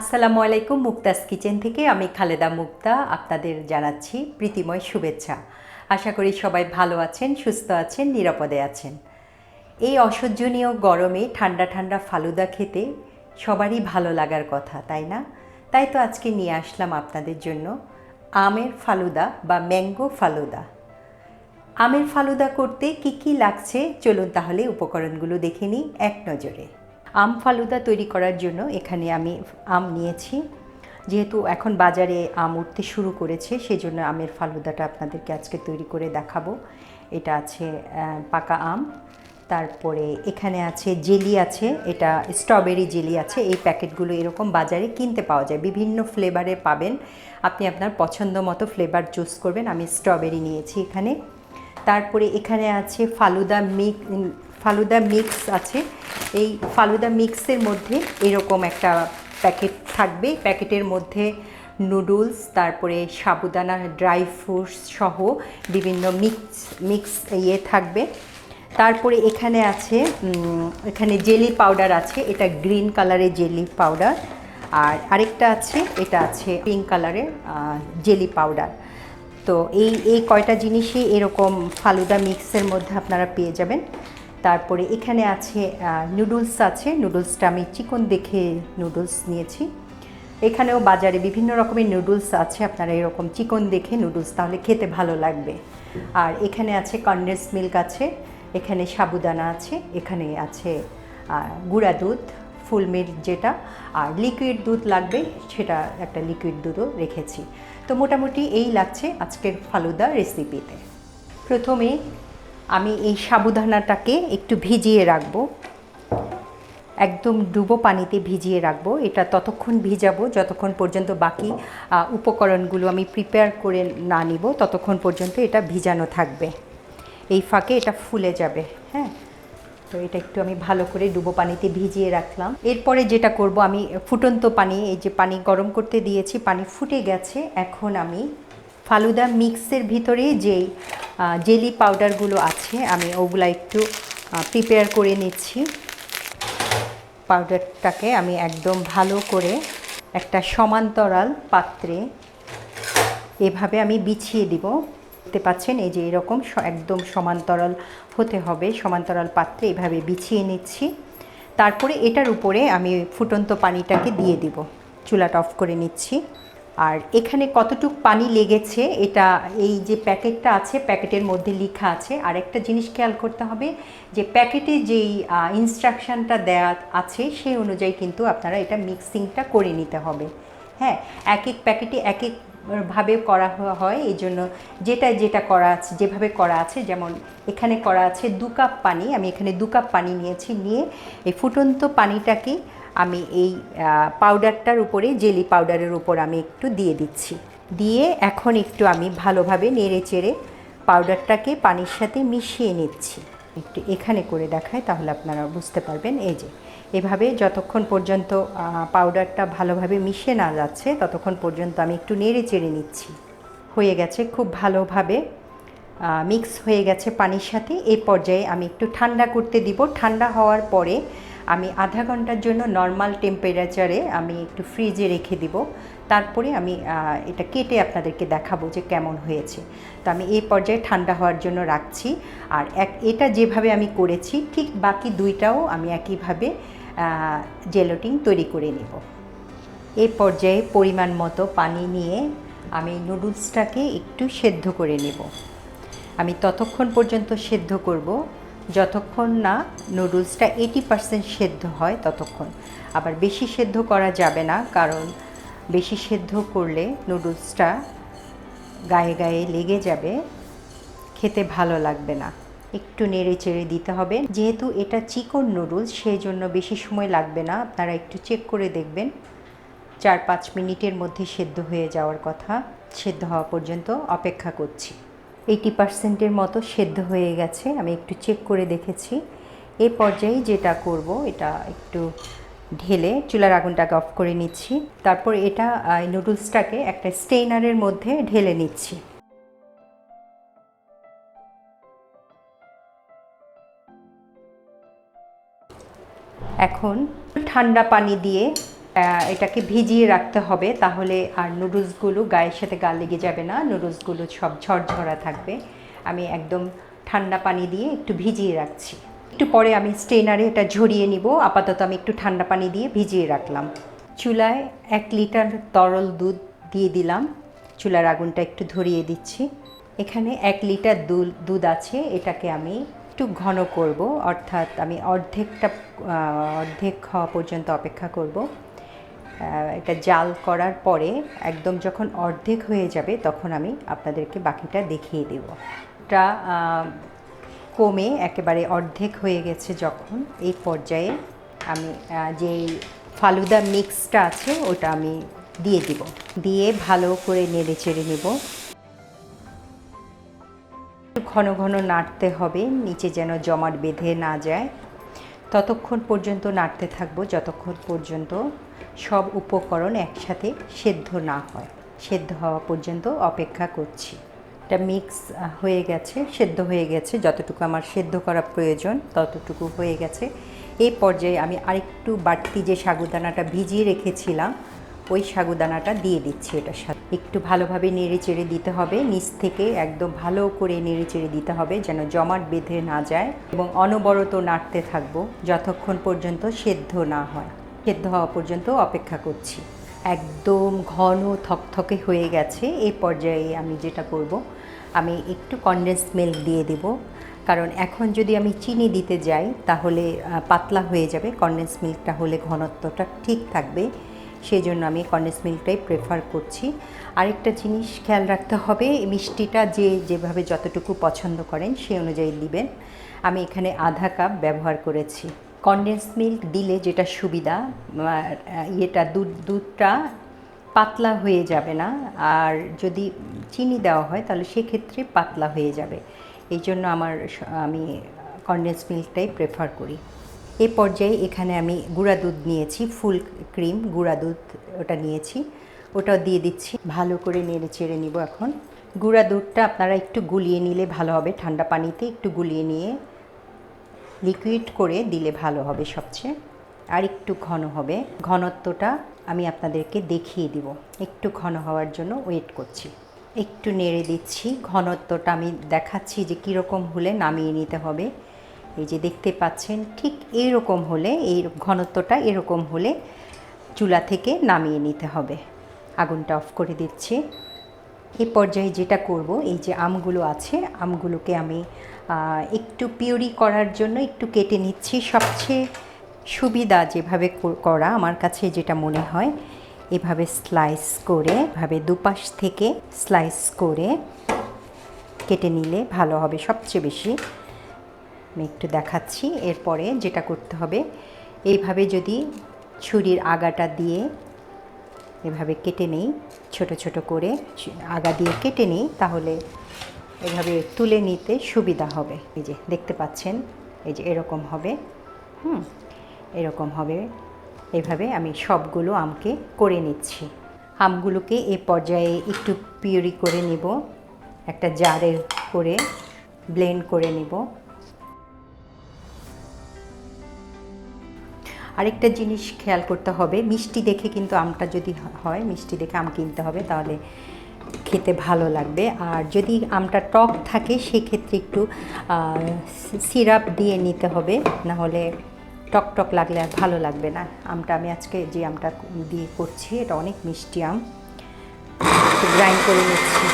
আসসালামু আলাইকুম। মুক্তাস কিচেন থেকে আমি খালেদা মুক্তা আপনাদের জানাচ্ছি প্রীতিময় শুভেচ্ছা। আশা করি সবাই ভালো আছেন, সুস্থ আছেন, নিরাপদে আছেন। এই অসহ্যনীয় গরমে ঠান্ডা ঠান্ডা ফালুদা খেতে সবারই ভালো লাগার কথা, তাই না? তাই তো আজকে নিয়ে আসলাম আপনাদের জন্য আমের ফালুদা বা ম্যাঙ্গো ফালুদা। আমের ফালুদা করতে কি কি লাগছে চলুন তাহলে উপকরণগুলো দেখে নিই এক নজরে। আম ফালুদা তৈরি করার জন্য এখানে আমি আম নিয়েছি। যেহেতু এখন বাজারে আম উঠতে শুরু করেছে সেজন্য আমের ফালুদাটা আপনাদেরকে আজকে তৈরি করে দেখাবো। এটা আছে পাকা আম, তারপরে এখানে আছে জেলি আছে, এটা স্ট্রবেরি জেলি আছে। এই প্যাকেটগুলো এরকম বাজারে কিনতে পাওয়া যায়, বিভিন্ন ফ্লেভারে পাবেন। আপনি আপনার পছন্দ মতো ফ্লেভার চুজ করবেন। আমি স্ট্রবেরি নিয়েছি এখানে। তারপরে এখানে আছে ফালুদা মিক্স আছে। এই ফালুদা মিক্সের মধ্যে এরকম একটা প্যাকেট থাকবে। প্যাকেটের মধ্যে নুডলস, তারপরে সাবুদানা, ড্রাই ফ্রুটস সহ বিভিন্ন মিক্স থাকবে। তারপরে এখানে আছে এখানে জেলি পাউডার আছে, এটা গ্রিন কালারের জেলি পাউডার। আর আরেকটা আছে, এটা আছে পিঙ্ক কালারের জেলি পাউডার। তো এই কয়টা জিনিসই এরকম ফালুদা মিক্সের মধ্যে আপনারা পেয়ে যাবেন। তারপরে এখানে আছে নুডলস আছে। নুডলসটা আমি চিকন দেখে নুডলস নিয়েছি। এখানেও বাজারে বিভিন্ন রকমের নুডলস আছে, আপনারা এরকম চিকন দেখে নুডলস তাহলে খেতে ভালো লাগবে। আর এখানে আছে কনডেন্স মিল্ক আছে, এখানে সাবুদানা আছে, এখানে আছে গুঁড়া দুধ, ফুল মিল্ক যেটা, আর লিকুইড দুধ লাগবে সেটা একটা লিকুইড দুধও রেখেছি। তো মোটামুটি এই লাগছে আজকের ফালুদা রেসিপিতে। প্রথমে আমি এই সাবুদানাটাকে একটু ভিজিয়ে রাখবো, একদম ডুবো পানিতে ভিজিয়ে রাখবো। এটা ততক্ষণ ভিজাবো যতক্ষণ পর্যন্ত বাকি উপকরণগুলো আমি প্রিপেয়ার করে না নিব, ততক্ষণ পর্যন্ত এটা ভিজানো থাকবে। এই ফাঁকে এটা ফুলে যাবে। হ্যাঁ, তো এটা একটু আমি ভালো করে ডুবো পানিতে ভিজিয়ে রাখলাম। এরপরে যেটা করব, আমি ফুটন্ত পানি, এই যে পানি গরম করতে দিয়েছি, পানি ফুটে গেছে। এখন আমি ফালুদা মিক্সের ভিতরে যেই জেলি পাউডারগুলো আছে আমি ওগুলা একটু প্রিপেয়ার করে নিচ্ছি। পাউডারটাকে আমি একদম ভালো করে একটা সমান্তরাল পাত্রে এভাবে আমি বিছিয়ে দিব। দেখতে পাচ্ছেন এই যে এরকম একদম সমান্তরাল হতে হবে, সমান্তরাল পাত্রে এভাবে বিছিয়ে নিচ্ছি। তারপরে এটার উপরে আমি ফুটন্ত পানিটাকে দিয়ে দিব। চুলাটা অফ করে নিচ্ছি। আর এখানে কতটুকু পানি লেগেছে এটা এই যে প্যাকেটটা আছে প্যাকেটের মধ্যে লেখা আছে। আর একটা জিনিস খেয়াল করতে হবে যে প্যাকেটে যেই ইনস্ট্রাকশানটা দেওয়া আছে সেই অনুযায়ী কিন্তু আপনারা এটা মিক্সিংটা করে নিতে হবে। হ্যাঁ, এক এক প্যাকেটে এক এক ভাবে করা হয়, এই জন্য যেটা করা আছে, যেভাবে করা আছে, যেমন এখানে করা আছে 2 কাপ পানি, আমি এখানে 2 কাপ পানি নিয়েছি। নিয়ে এই ফুটন্ত পানিটাকে আমি এই পাউডারটার উপরে, জেলি পাউডারের উপর আমি একটু দিয়ে দিচ্ছি। দিয়ে এখন একটু আমি ভালোভাবে নেড়ে চেড়ে পাউডারটাকে পানির সাথে মিশিয়ে নিচ্ছি। একটু এখানে করে দেখায় তাহলে আপনারা বুঝতে পারবেন। এই যে এভাবে যতক্ষণ পর্যন্ত পাউডারটা ভালোভাবে মিশে না যাচ্ছে ততক্ষণ পর্যন্ত আমি একটু নেড়ে চেড়ে নিচ্ছি। হয়ে গেছে, খুব ভালোভাবে মিক্স হয়ে গেছে পানির সাথে। এই পর্যায়ে আমি একটু ঠান্ডা করতে দিব। ঠান্ডা হওয়ার পরে আমি আধা ঘন্টার জন্য নর্মাল টেম্পারেচারে আমি একটু ফ্রিজে রেখে দিব। তারপরে আমি এটা কেটে আপনাদেরকে দেখাবো যে কেমন হয়েছে। তো আমি এই পর্যায়ে ঠান্ডা হওয়ার জন্য রাখছি। আর এটা যেভাবে আমি করেছি ঠিক বাকি দুইটাও আমি একইভাবে জেলাটিন তৈরি করে নেব। এই পর্যায়ে পরিমাণ মতো পানি নিয়ে আমি নুডলসটাকে একটু সেদ্ধ করে নেব। আমি ততক্ষণ পর্যন্ত সেদ্ধ করব যতক্ষণ না নুডলসটা 80% সেদ্ধ হয় ততক্ষণ। আবার বেশি সেদ্ধ করা যাবে না, কারণ বেশি সেদ্ধ করলে নুডলসটা গায়ে গায়ে লেগে যাবে, খেতে ভালো লাগবে না। একটু নেড়ে চেড়ে দিতে হবে। যেহেতু এটা চিকন নুডলস সেই জন্য বেশি সময় লাগবে না, আপনারা একটু চেক করে দেখবেন। 4-5 মিনিটের মধ্যে সেদ্ধ হয়ে যাওয়ার কথা। সেদ্ধ হওয়া পর্যন্ত অপেক্ষা করছি। 80%-এর মতো সেদ্ধ হয়ে গেছে, আমি একটু চেক করে দেখেছি। এই পর্যায়ে যেটা করব, এটা একটু ঢেলে চুলার আগুনটাকে অফ করে নিচ্ছি। তারপর এটা নুডলসটাকে একটা স্টেইনারের মধ্যে ঢেলে নিচ্ছি। এখন ঠান্ডা পানি দিয়ে এটাকে ভিজিয়ে রাখতে হবে, তাহলে আর নুডলসগুলো গায়ের সাথে গা লেগে যাবে না, নুডলসগুলো সব ঝরঝরা থাকবে। আমি একদম ঠান্ডা পানি দিয়ে একটু ভিজিয়ে রাখছি। একটু পরে আমি স্ট্রেনারে এটা ঝরিয়ে নিব। আপাতত আমি একটু ঠান্ডা পানি দিয়ে ভিজিয়ে রাখলাম। চুলায় 1 লিটার তরল দুধ দিয়ে দিলাম। চুলার আগুনটা একটু ধরিয়ে দিচ্ছি। এখানে 1 লিটার দুধ আছে, এটাকে আমি একটু ঘন করব, অর্থাৎ আমি অর্ধেক হওয়া পর্যন্ত অপেক্ষা করব। এটা জাল করার পরে একদম যখন অর্ধেক হয়ে যাবে তখন আমি আপনাদেরকে বাকিটা দেখিয়ে দেব। এটা কমে একেবারে অর্ধেক হয়ে গেছে যখন, এই পর্যায়ে আমি যেই ফালুদা মিক্সটা আছে ওটা আমি দিয়ে দিব। দিয়ে ভালো করে নেড়ে চেড়ে নেব। ঘন ঘন নাড়তে হবে, নিচে যেন জমাট বেঁধে না যায়। ততক্ষণ পর্যন্ত নাড়তে থাকবো যতক্ষণ পর্যন্ত সব উপকরণ একসাথে সেদ্ধ না হয়। সেদ্ধ হওয়া পর্যন্ত অপেক্ষা করছি। এটা মিক্স হয়ে গেছে, সেদ্ধ হয়ে গেছে। যতটুকু আমার সেদ্ধ করা প্রয়োজন ততটুকু হয়ে গেছে। এই পর্যায়ে আমি আরেকটু বাড়তি যে সাগুদানাটা ভিজিয়ে রেখেছিলাম ওই সাগুদানাটা দিয়ে দিচ্ছি। এটার সাথে একটু ভালোভাবে নেড়ে চেড়ে দিতে হবে, নিচ থেকে একদম ভালো করে নেড়ে চেড়ে দিতে হবে যেন জমাট বেঁধে না যায়, এবং অনবরত নাড়তে থাকবো যতক্ষণ পর্যন্ত সেদ্ধ না হয়। সেদ্ধ হওয়া পর্যন্ত অপেক্ষা করছি। একদম ঘন থকথকে হয়ে গেছে। এই পর্যায়ে আমি যেটা করব, আমি একটু কনডেন্স মিল্ক দিয়ে দেব, কারণ এখন যদি আমি চিনি দিতে যাই তাহলে পাতলা হয়ে যাবে। কনডেন্স মিল্কটা হলে ঘনত্বটা ঠিক থাকবে, সেই জন্য আমি কনডেন্স মিল্কটাই প্রেফার করছি। আরেকটা জিনিস খেয়াল রাখতে হবে, মিষ্টিটা যেভাবে যতটুকু পছন্দ করেন সেই অনুযায়ী দিবেন। আমি এখানে আধা কাপ ব্যবহার করেছি। কনডেন্স মিল্ক দিলে যেটা সুবিধা, দুধটা পাতলা হয়ে যাবে না, আর যদি চিনি দেওয়া হয় তাহলে সেক্ষেত্রে পাতলা হয়ে যাবে। এই জন্য আমি কনডেন্স মিল্কটাই প্রেফার করি। এই পর্যায়ে এখানে আমি গুঁড়া দুধ নিয়েছি, ফুল ক্রিম গুঁড়া দুধ ওটা নিয়েছি, ওটাও দিয়ে দিচ্ছি। ভালো করে নেড়ে চেড়ে নিব। এখন গুঁড়া দুধটা আপনারা একটু গুলিয়ে নিলে ভালো হবে, ঠান্ডা পানিতে একটু গুলিয়ে নিয়ে লিকুইড করে দিলে ভালো হবে সবচেয়ে, আর একটু ঘন হবে। ঘনত্বটা আমি আপনাদেরকে দেখিয়ে দিব। একটু ঘন হওয়ার জন্য ওয়েট করছি। একটু নেড়ে দিচ্ছি। ঘনত্বটা আমি দেখাচ্ছি যে কীরকম হলে নামিয়ে নিতে হবে। এই যে দেখতে পাচ্ছেন, ঠিক এইরকম হলে, এই ঘনত্বটা এরকম হলে চুলা থেকে নামিয়ে নিতে হবে। আগুনটা অফ করে দিচ্ছি। এই পর্যায়ে যেটা করব, এই যে আমগুলো আছে, আমগুলোকে আমি একটু পিউরি করার জন্য একটু কেটে নিচ্ছি। সবচেয়ে সুবিধা যেভাবে করা আমার কাছে যেটা মনে হয়, এভাবে স্লাইস করে, এভাবে দুপাশ থেকে স্লাইস করে কেটে নিলে ভালো হবে সবচেয়ে বেশি। আমি একটু দেখাচ্ছি। এরপরে যেটা করতে হবে, এইভাবে যদি ছুরির আগাটা দিয়ে এভাবে কেটে নেই, ছোট ছোট করে আগা দিয়ে কেটে নিই, তাহলে এভাবে তুলে নিতে সুবিধা হবে। এই যে দেখতে পাচ্ছেন, এই যে এরকম হবে, এরকম হবে। এভাবে আমি সবগুলো আমকে করে নিচ্ছি। আমগুলোকে এই পর্যায়ে একটু পিউরি করে নিব, একটা জারে করে ব্লেন্ড করে নিব। আরেকটা জিনিস খেয়াল করতে হবে, মিষ্টি দেখে কিন্তু আমটা যদি হয়, মিষ্টি দেখে আম কিনতে হবে, তাহলে খেতে ভালো লাগবে। আর যদি আমটা টক থাকে সেক্ষেত্রে একটু সিরাপ দিয়ে নিতে হবে, না হলে টক টক লাগলে আর ভালো লাগবে না। আমটা আমি আজকে যে আমটা দিয়ে করছি এটা অনেক মিষ্টি আম। গ্রাইন্ড করে নিচ্ছি।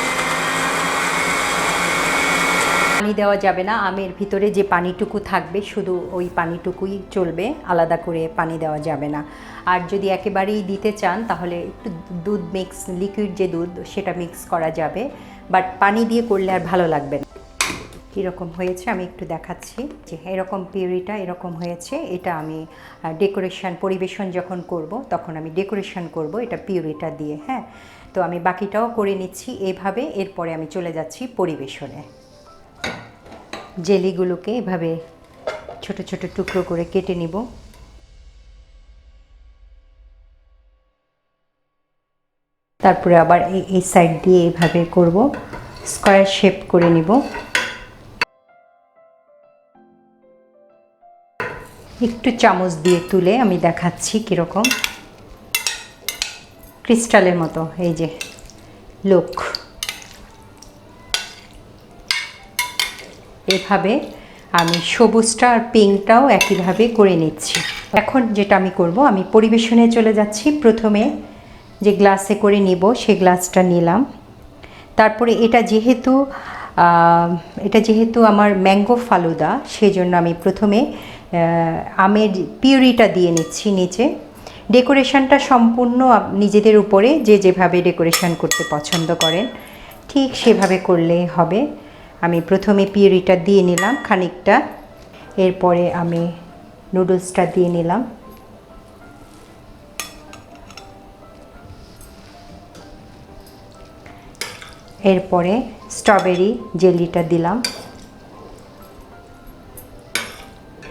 পানি দেওয়া যাবে না, আমের ভিতরে যে পানিটুকু থাকবে শুধু ওই পানিটুকুই চলবে, আলাদা করে পানি দেওয়া যাবে না। আর যদি একেবারেই দিতে চান তাহলে একটু দুধ মিক্স, লিকুইড যে দুধ সেটা মিক্স করা যাবে, বাট পানি দিয়ে করলে আর ভালো লাগবে না। কীরকম হয়েছে আমি একটু দেখাচ্ছি। যে এরকম পিউরিটা এরকম হয়েছে, এটা আমি পরিবেশন যখন করব তখন আমি ডেকোরেশন করব এটা পিউরিটা দিয়ে। হ্যাঁ, তো আমি বাকিটাও করে নিচ্ছি এভাবে। এরপরে আমি চলে যাচ্ছি পরিবেশনে। জেলিগুলোকে এভাবে ছোট ছোট টুকরো করে কেটে নিব। তারপরে আবার এই সাইড দিয়ে এভাবে করব, স্কয়ার শেপ করে নিব। একটু চামচ দিয়ে তুলে আমি দেখাচ্ছি কীরকম। ক্রিস্টালের মতো, এই যে লুক। এভাবে আমি সবুজটা আর পিঙ্কটাও একইভাবে করে নিচ্ছি। এখন যেটা আমি করব, আমি পরিবেশনে চলে যাচ্ছি। প্রথমে যে গ্লাসে করে নিব সেই গ্লাসটা নিলাম। তারপরে এটা যেহেতু আমার ম্যাঙ্গো ফালুদা, সেজন্য আমি প্রথমে আমের পিউরিটা দিয়ে নিচ্ছি নিচে। ডেকোরেশনটা সম্পূর্ণ নিজেদের উপরে, যে যেভাবে ডেকোরেশন করতে পছন্দ করেন ঠিক সেভাবে করলে হবে। আমি প্রথমে পিউরিটা দিয়ে নিলাম খানিকটা, এরপরে আমি নুডলসটা দিয়ে নিলাম, এরপরে স্ট্রবেরি জেলিটা দিলাম,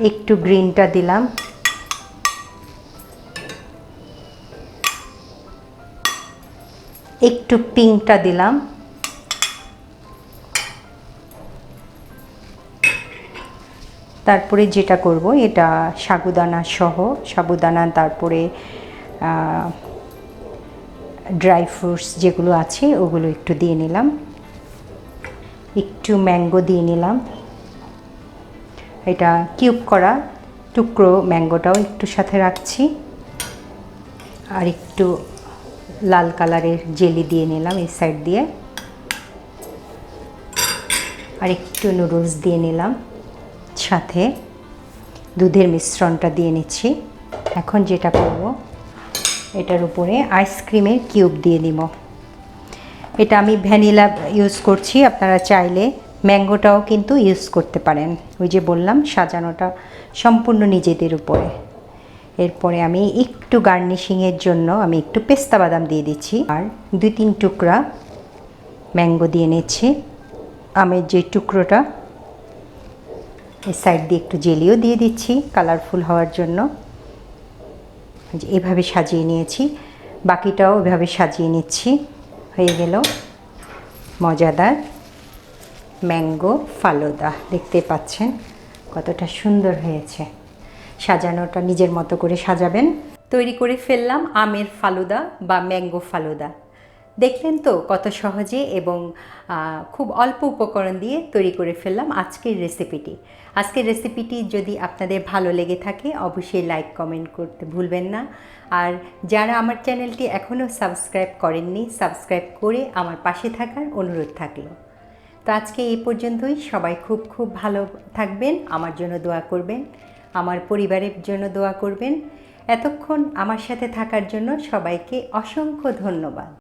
একটু গ্রিনটা দিলাম, একটু পিঙ্কটা দিলাম, তারপরে যেটা করব, এটা সাবুদানা সহ, সাবুদানা তারপরে ড্রাই ফ্রুটস যেগুলো আছে ওগুলো একটু দিয়ে নিলাম, একটু ম্যাঙ্গো দিয়ে নিলাম, এটা কিউব করা টুকরো ম্যাঙ্গোটাও একটু সাথে রাখছি, আর একটু লাল কালারের জেলি দিয়ে নিলাম এই সাইড দিয়ে, আর একটু নুডলস দিয়ে নিলাম, সাথে দুধের মিশ্রণটা দিয়ে নিচ্ছি। এখন যেটা করব, এটার উপরে আইসক্রিমের কিউব দিয়ে দিব। এটা আমি ভ্যানিলা ইউজ করছি, আপনারা চাইলে ম্যাঙ্গোটাও কিন্তু ইউজ করতে পারেন। ওই যে বললাম, সাজানোটা সম্পূর্ণ নিজেদের উপরে। এরপরে আমি একটু গার্নিশিংয়ের জন্য আমি একটু পেস্তা বাদাম দিয়ে দিচ্ছি, আর 2-3 টুকরা ম্যাঙ্গো দিয়ে নিচ্ছি। আমের যে টুকরোটা, এই সাইড দিয়ে একটু জেলিও দিয়ে দিচ্ছি কালারফুল হওয়ার জন্য। এভাবে সাজিয়ে নিয়েছি, বাকিটাও এভাবে সাজিয়ে নিচ্ছি। হয়ে গেল মজাদার ম্যাঙ্গো ফালুদা। দেখতে পাচ্ছেন কতটা সুন্দর হয়েছে। সাজানোটা নিজের মতো করে সাজাবেন। তৈরি করে ফেললাম আমের ফালুদা বা ম্যাঙ্গো ফালুদা। দেখলেন তো কত সহজে এবং খুব অল্প উপকরণ দিয়ে তৈরি করে ফেললাম আজকের রেসিপিটি। আজকের রেসিপিটি যদি আপনাদের ভালো লেগে থাকে অবশ্যই লাইক কমেন্ট করতে ভুলবেন না। আর যারা আমার চ্যানেলটি এখনও সাবস্ক্রাইব করেননি, সাবস্ক্রাইব করে আমার পাশে থাকার অনুরোধ থাকলো। তো আজকে এই পর্যন্তই। সবাই খুব খুব ভালো থাকবেন, আমার জন্য দোয়া করবেন, আমার পরিবারের জন্য দোয়া করবেন। এতক্ষণ আমার সাথে থাকার জন্য সবাইকে অসংখ্য ধন্যবাদ।